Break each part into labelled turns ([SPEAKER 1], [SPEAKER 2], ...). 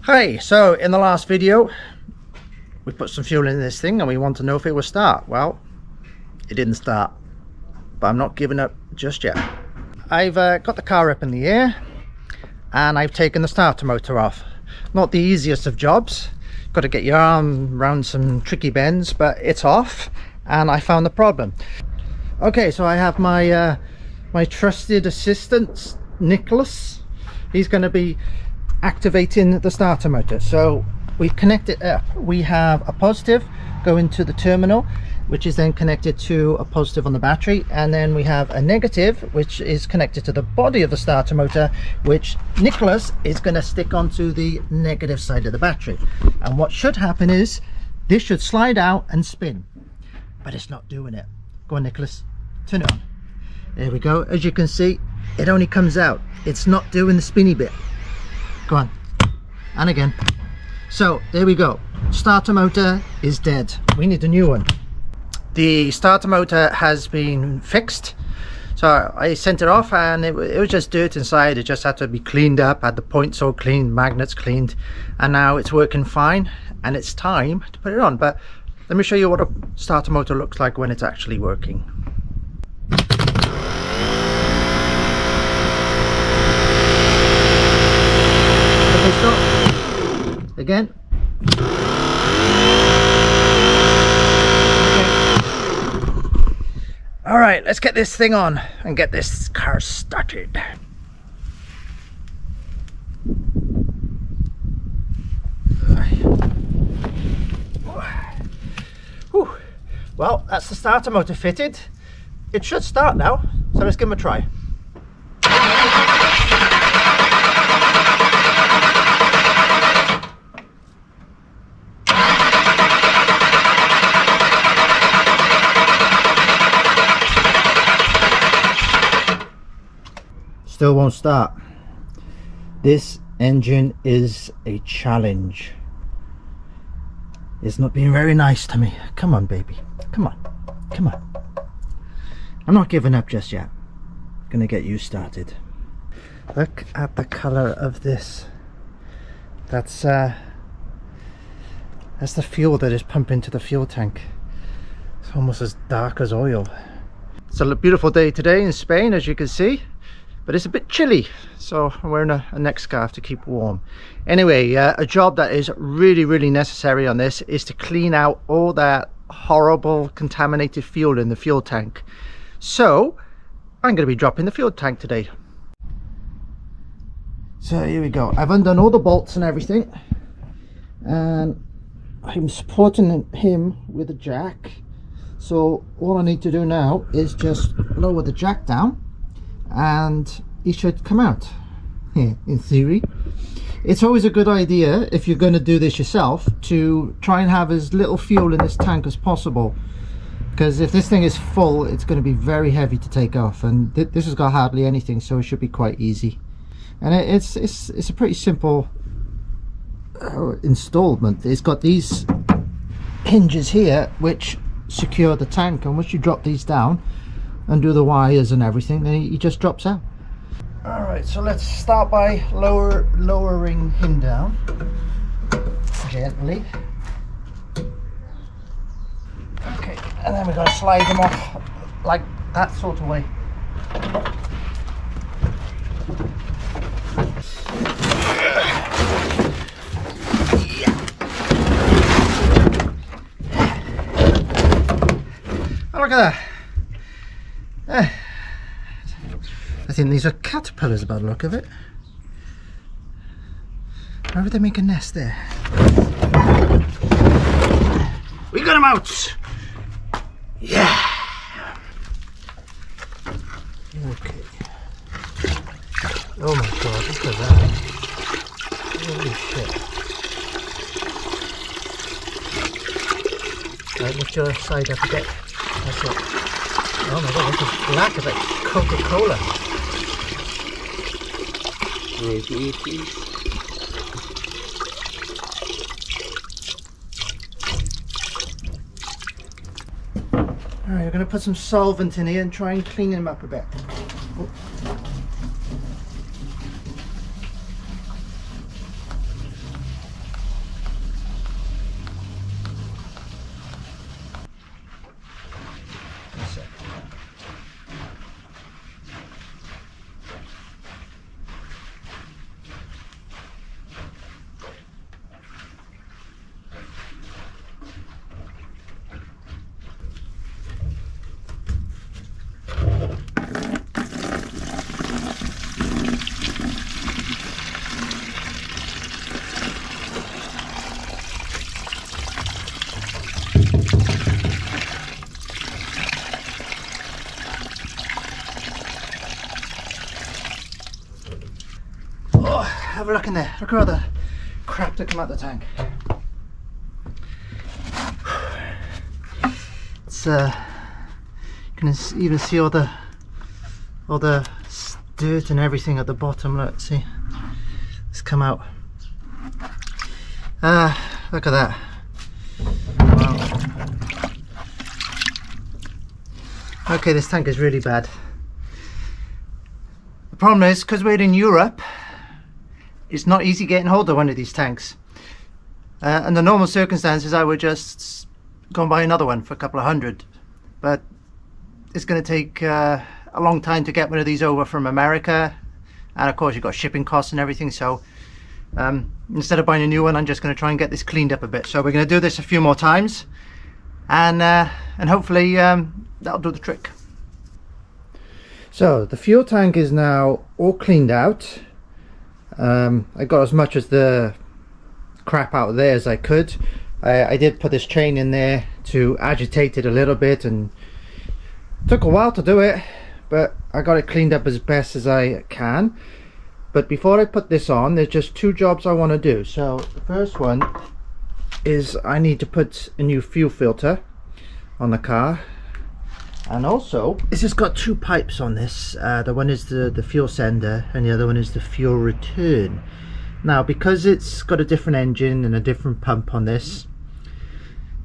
[SPEAKER 1] Hi, so in the last video we put some fuel in this thing and we want to know if it will start. Well, it didn't start, but I'm not giving up just yet. I've got the car up in the air and I've taken the starter motor off. Not the easiest of jobs, got to get your arm around some tricky bends, but it's off and I found the problem. Okay, so I have my my trusted assistant Nicholas. He's going to be activating the starter motor. So we connect it up. We have a positive going to the terminal, which is then connected to a positive on the battery, and then we have a negative which is connected to the body of the starter motor, which Nicholas is going to stick onto the negative side of the battery. And what should happen is this should slide out and spin, but it's not doing it. Go on, Nicholas, turn it on. There we go. As you can see, it only comes out, it's not doing the spinny bit. Go on, and again. So there we go, starter motor is dead. We need a new one. The starter motor has been fixed, so I sent it off and it was just dirt inside. It just had to be cleaned up, had the points all cleaned, magnets cleaned, and now it's working fine and it's time to put it on. But let me show you what a starter motor looks like when it's actually working. Stop again. Okay. All right, let's get this thing on and get this car started. Whew. Well, that's the starter motor fitted. It should start now, so let's give them a try. Still won't start. This engine is a challenge. It's not being very nice to me. Come on, baby, come on, come on. I'm not giving up just yet. I'm gonna get you started. Look at the color of this. That's the fuel that is pumped into the fuel tank. It's almost as dark as oil. It's a beautiful day today in Spain, as you can see, but it's a bit chilly, so I'm wearing a neck scarf to keep warm. Anyway, a job that is really necessary on this is to clean out all that horrible contaminated fuel in the fuel tank. So I'm going to be dropping the fuel tank today. So here we go. I've undone all the bolts and everything, and I'm supporting him with a jack. So all I need to do now is just lower the jack down and he should come out. In theory, it's always a good idea, if you're going to do this yourself, to try and have as little fuel in this tank as possible, because if this thing is full, it's going to be very heavy to take off, and this has got hardly anything, so it should be quite easy. And it's a pretty simple installment. It's got these hinges here which secure the tank, and once you drop these down, undo the wires and everything, then he just drops out. All right, so let's start by lowering him down gently. Okay, and then we're going to slide him off like that sort of way. Oh, look at that. I think these are caterpillars by the look of it. Why would they make a nest there? We got him out! Yeah! Okay. Oh my god, look at that. Holy shit. Right, lift your side up a bit. That's it. Oh my god, this is black as like Coca-Cola. Maybe please. Alright, we're going to put some solvent in here and try and clean him up a bit. Oh. have a look in there. Look at all the crap that come out the tank. It's you can even see all the dirt and everything at the bottom. Look, see, it's come out. Look at that. Wow. Okay, this tank is really bad. The problem is, because we're in Europe, it's not easy getting hold of one of these tanks. Under normal circumstances, I would just go and buy another one for a couple of hundred. But it's going to take a long time to get one of these over from America. And of course, you've got shipping costs and everything. So instead of buying a new one, I'm just going to try and get this cleaned up a bit. So we're going to do this a few more times. And hopefully that'll do the trick. So the fuel tank is now all cleaned out. I got as much as the crap out there as I could. I did put this chain in there to agitate it a little bit, and it took a while to do it, but I got it cleaned up as best as I can. But before I put this on, there's just two jobs I want to do. So the first one is I need to put a new fuel filter on the car. And also, it's just got two pipes on this. The one is the fuel sender and the other one is the fuel return. Now, because it's got a different engine and a different pump on this,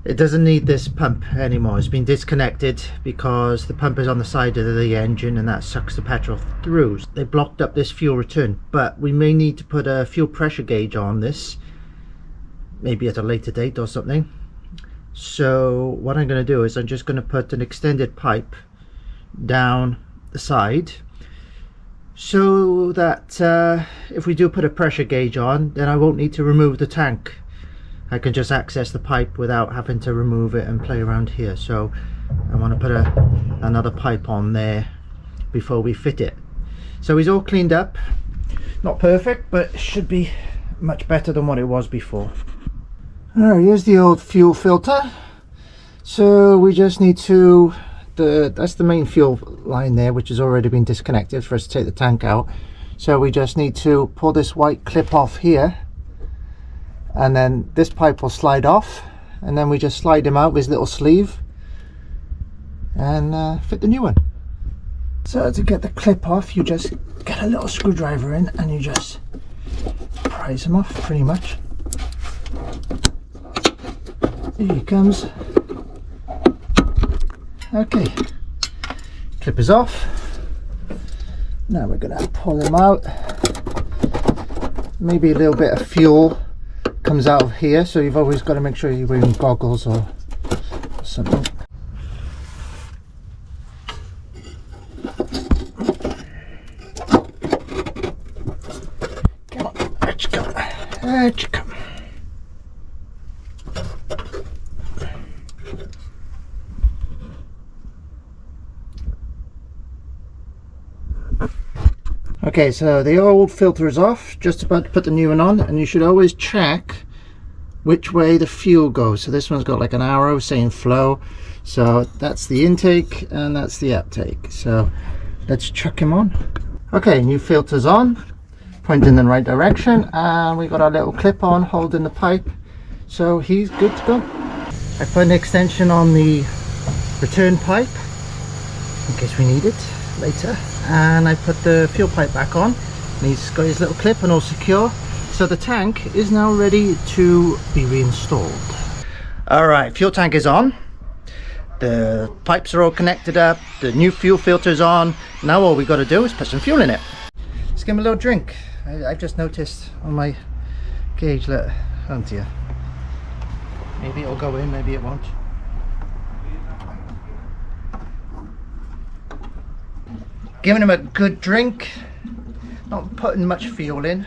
[SPEAKER 1] it doesn't need this pump anymore. It's been disconnected because the pump is on the side of the engine and that sucks the petrol through. They blocked up this fuel return, but we may need to put a fuel pressure gauge on this, maybe at a later date or something. So what I'm going to do is I'm just going to put an extended pipe down the side, so that if we do put a pressure gauge on, then I won't need to remove the tank. I can just access the pipe without having to remove it and play around here. So I want to put another pipe on there before we fit it. So he's all cleaned up. Not perfect, but it should be much better than what it was before. Alright, here's the old fuel filter. So we just need to, that's the main fuel line there, which has already been disconnected for us to take the tank out. So we just need to pull this white clip off here, and then this pipe will slide off, and then we just slide him out with his little sleeve and fit the new one. So to get the clip off, you just get a little screwdriver in and you just prise him off pretty much. Here he comes. Okay, clip is off. Now we're going to pull him out. Maybe a little bit of fuel comes out of here, so you've always got to make sure you're wearing goggles or something. Come on, out you come. Out you come. Okay, so the old filter is off, just about to put the new one on, and you should always check which way the fuel goes. So this one's got like an arrow saying flow, so that's the intake and that's the uptake. So let's chuck him on. Okay, new filter's on, pointing in the right direction, and we got our little clip on holding the pipe, so he's good to go. I put an extension on the return pipe in case we need it later, and I put the fuel pipe back on, and he's got his little clip and all secure. So the tank is now ready to be reinstalled. Alright, fuel tank is on, the pipes are all connected up, the new fuel filter is on. Now all we got to do is put some fuel in it. Let's give him a little drink. I've just noticed on my gauge that, oh dear, maybe it'll go in, maybe it won't. Giving him a good drink, not putting much fuel in.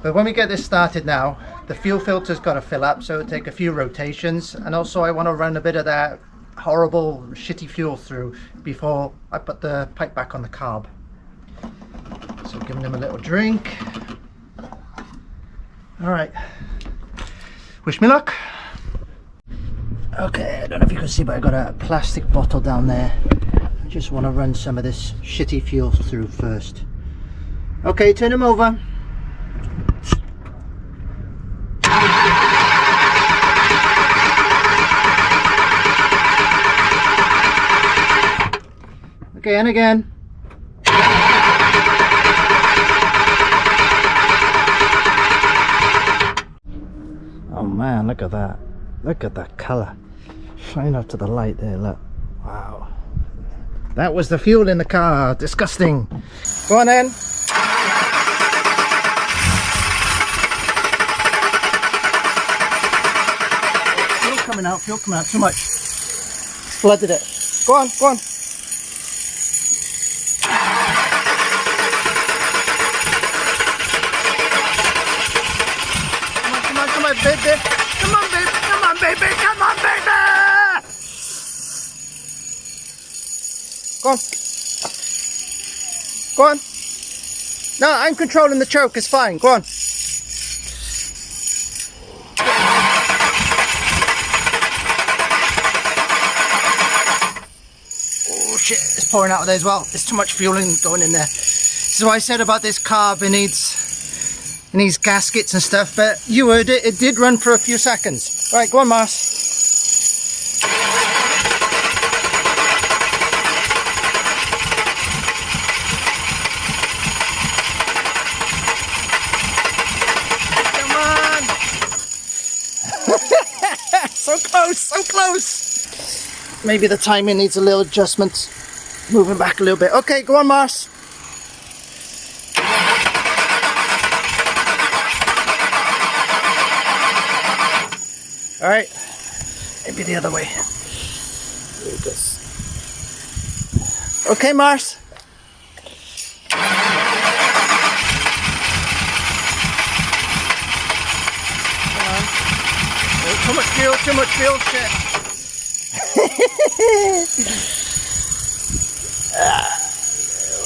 [SPEAKER 1] But when we get this started now, the fuel filter's got to fill up, so it'll take a few rotations. And also I want to run a bit of that horrible shitty fuel through before I put the pipe back on the carb. So giving him a little drink. Alright, wish me luck. Okay, I don't know if you can see, but I got a plastic bottle down there. I just want to run some of this shitty fuel through first. Okay, turn him over. Okay, and again. Oh man, look at that. Look at that colour. Shine up to the light there, look. Wow. That was the fuel in the car. Disgusting. Go on then. Fuel coming out, too much. Flooded it. Go on, go on. Come on, baby. Come on, baby. Come on, baby. Come on, baby. Go on. Go on. No, I'm controlling the choke. It's fine. Go on. Oh shit, it's pouring out of there as well. There's too much fuel going in there. This is what I said about this carb. It needs gaskets and stuff, but you heard it. It did run for a few seconds. Right, go on, Mars. So close, so close. Maybe the timing needs a little adjustment. Moving back a little bit. Okay, go on, Mars. All right, maybe the other way. There it goes. Okay, Mars. Too much fuel, shit. A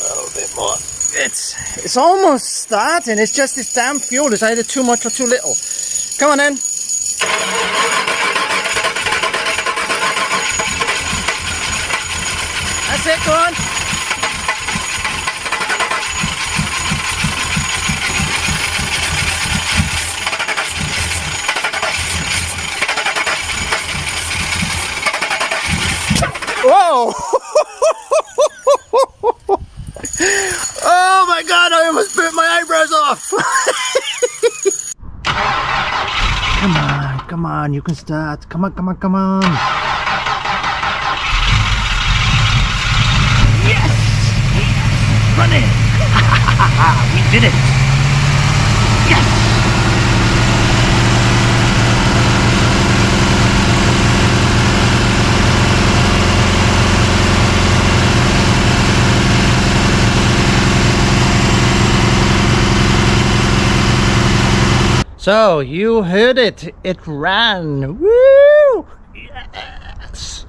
[SPEAKER 1] little bit more. It's almost starting. It's just this damn fuel is either too much or too little. Come on in. That's it, go on. Whoa! Oh my god, I almost burnt my eyebrows off! Come on, you can start. Come on. Yes! Running! We did it! Yes! So you heard it. It ran. Woo! Yes.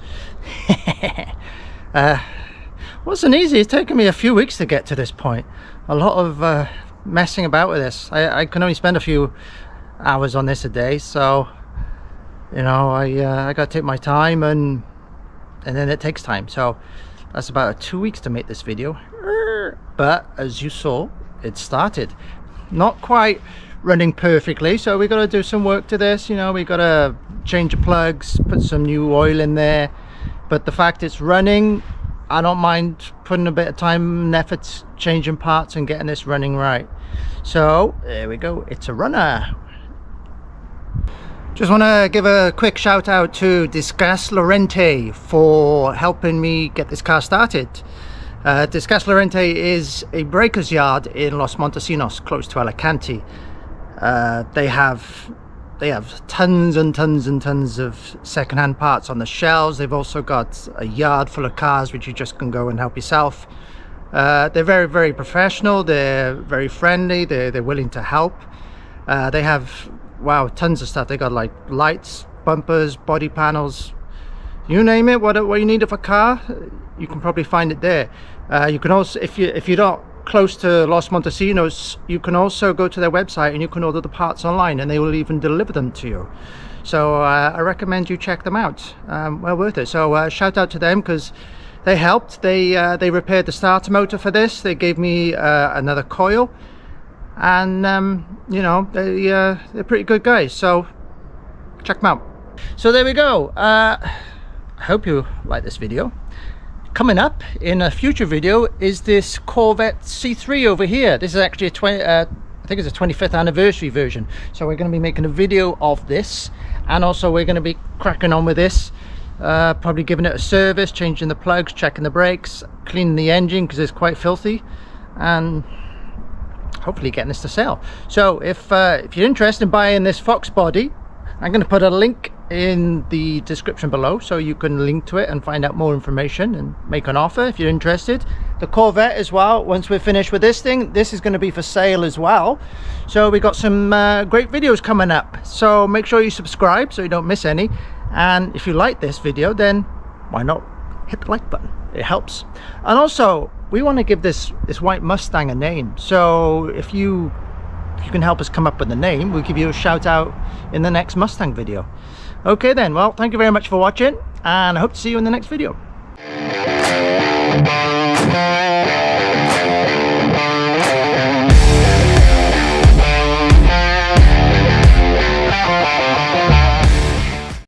[SPEAKER 1] Wasn't easy. It's taken me a few weeks to get to this point. A lot of messing about with this. I can only spend a few hours on this a day, so you know I got to take my time, and then it takes time. So that's about 2 weeks to make this video. But as you saw, it started. Not quite running perfectly, so we got to do some work to this. You know, we got to change the plugs, put some new oil in there, but the fact it's running, I don't mind putting a bit of time and effort changing parts and getting this running right. So there we go, it's a runner. Just want to give a quick shout out to Disgas Lorente for helping me get this car started. Disgas Lorente is a breaker's yard in Los Montesinos, close to Alicante. They have tons and tons of second-hand parts on the shelves. They've also got a yard full of cars which you just can go and help yourself. They're very professional. They're very friendly. They're willing to help. They have, wow, tons of stuff. They got like lights, bumpers, body panels, you name it. What you need of a car, you can probably find it there. You can also, if you're not close to Los Montesinos, you can also go to their website and you can order the parts online, and they will even deliver them to you. So I recommend you check them out. Well worth it. So shout out to them because they helped. They repaired the starter motor for this. They gave me another coil, and you know, they're pretty good guys, so check them out. So there we go. I hope you like this video. coming up in a future video is this Corvette C3 over here. This is actually a I think it's a 25th anniversary version, so we're going to be making a video of this, and also we're going to be cracking on with this, probably giving it a service, changing the plugs, checking the brakes, cleaning the engine because it's quite filthy, and hopefully getting this to sell. So if you're interested in buying this Foxbody, I'm going to put a link in the description below so you can link to it and find out more information and make an offer if you're interested. The Corvette as well, once we're finished with this thing, this is going to be for sale as well. So we got some great videos coming up, so make sure you subscribe so you don't miss any. And if you like this video, then why not hit the like button? It helps. And also we want to give this white Mustang a name, so if you can help us come up with a name, we'll give you a shout out in the next Mustang video. Okay then, well, thank you very much for watching, and I hope to see you in the next video.